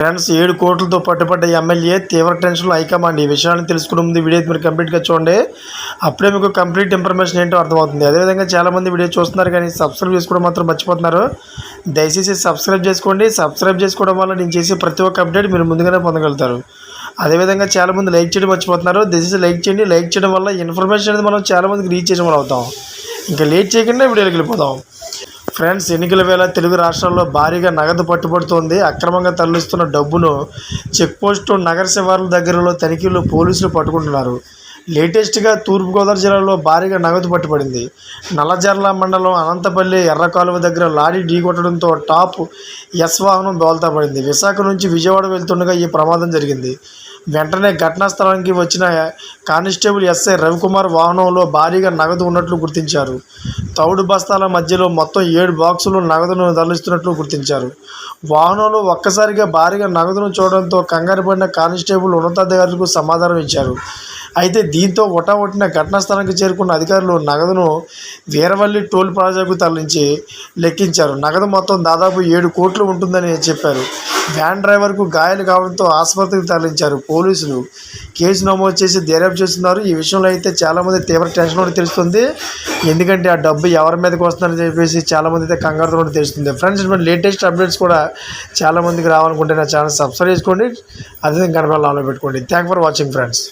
Friends 7 కోట్లతో పట్టుబడ్డ MLA తీవ్ర టెన్షన్లో హైకమాండ్. ఈ విషయాన్ని తెలుసుకునే ముందు వీడియో మీరు కంప్లీట్గా చూడండి. అప్పుడే మీకు కంప్లీట్ ఇన్ఫర్మేషన్ ఏంటో అర్థమవుతుంది. అదేవిధంగా చాలామంది వీడియో చూస్తున్నారు కానీ సబ్స్క్రైబ్ చేసుకోవడం మాత్రం మర్చిపోతున్నారు. దయచేసి సబ్స్క్రైబ్ చేసుకోండి. సబ్స్క్రైబ్ చేసుకోవడం వల్ల నేను చేసే ప్రతి ఒక్క అప్డేట్ మీరు ముందుగానే పొందగలుగుతారు. అదేవిధంగా చాలామంది లైక్ చేయడం మర్చిపోతున్నారు. దయచేసి లైక్ చేయండి. లైక్ చేయడం వల్ల ఇన్ఫర్మేషన్ అనేది మనం చాలామందికి రీచ్ చేయడం వల్ల అవుతాం. ఇంకా లేట్ చేయకుండా వీడియోకి వెళ్ళిపోదాం. ఫ్రెండ్స్, ఎన్నికల వేళ తెలుగు రాష్ట్రాల్లో భారీగా నగదు పట్టుబడుతోంది. అక్రమంగా తరలిస్తున్న డబ్బును చెక్పోస్టు, నగర శివార్ల దగ్గరలో తనిఖీలు పోలీసులు పట్టుకుంటున్నారు. లేటెస్ట్గా తూర్పుగోదావరి జిల్లాలో భారీగా నగదు పట్టుబడింది. నల్లజర్ల మండలం అనంతపల్లి ఎర్రకాలువ దగ్గర లారీ ఢీకొట్టడంతో టాప్ ఎస్ వాహనం బోల్తా పడింది. విశాఖ నుంచి విజయవాడ వెళ్తుండగా ఈ ప్రమాదం జరిగింది. వెంటనే ఘటనా స్థలానికి వచ్చిన కానిస్టేబుల్ ఎస్ఐ రవికుమార్ వాహనంలో భారీగా నగదు ఉన్నట్లు గుర్తించారు. తౌడు బస్తాల మధ్యలో మొత్తం 7 బాక్సులు నగదును తరలిస్తున్నట్లు గుర్తించారు. వాహనంలో ఒక్కసారిగా భారీగా నగదును చూడడంతో కంగారు పడిన కానిస్టేబుల్ ఉన్నతాధికారులకు సమాధానం ఇచ్చారు. అయితే దీంతో ఒటావొట్టిన ఘటనా స్థలానికి చేరుకున్న అధికారులు నగదును వీరవల్లి టోల్ ప్లాజాకు తరలించి లెక్కించారు. నగదు మొత్తం దాదాపు 7 కోట్లు ఉంటుందని చెప్పారు. వ్యాన్ డ్రైవర్కు గాయాలు కావడంతో ఆసుపత్రికి తరలించారు. పోలీసులు కేసు నమోదు చేసి దర్యాప్తు చేస్తున్నారు. ఈ విషయంలో అయితే చాలామంది తీవ్ర టెన్షన్ కూడా తెలుస్తుంది. ఎందుకంటే ఆ డబ్బు ఎవరి మీదకి వస్తుందని చెప్పేసి చాలామంది అయితే కంగారుతో కూడా తెలుస్తుంది. ఫ్రెండ్స్, ఇటువంటి లేటెస్ట్ అప్డేట్స్ కూడా చాలామందికి రావాలనుకుంటే నా ఛానల్ సబ్స్క్రైబ్ చేసుకోండి. అదేవిధంగా కనపడాలి పెట్టుకోండి. Thank for watching friends.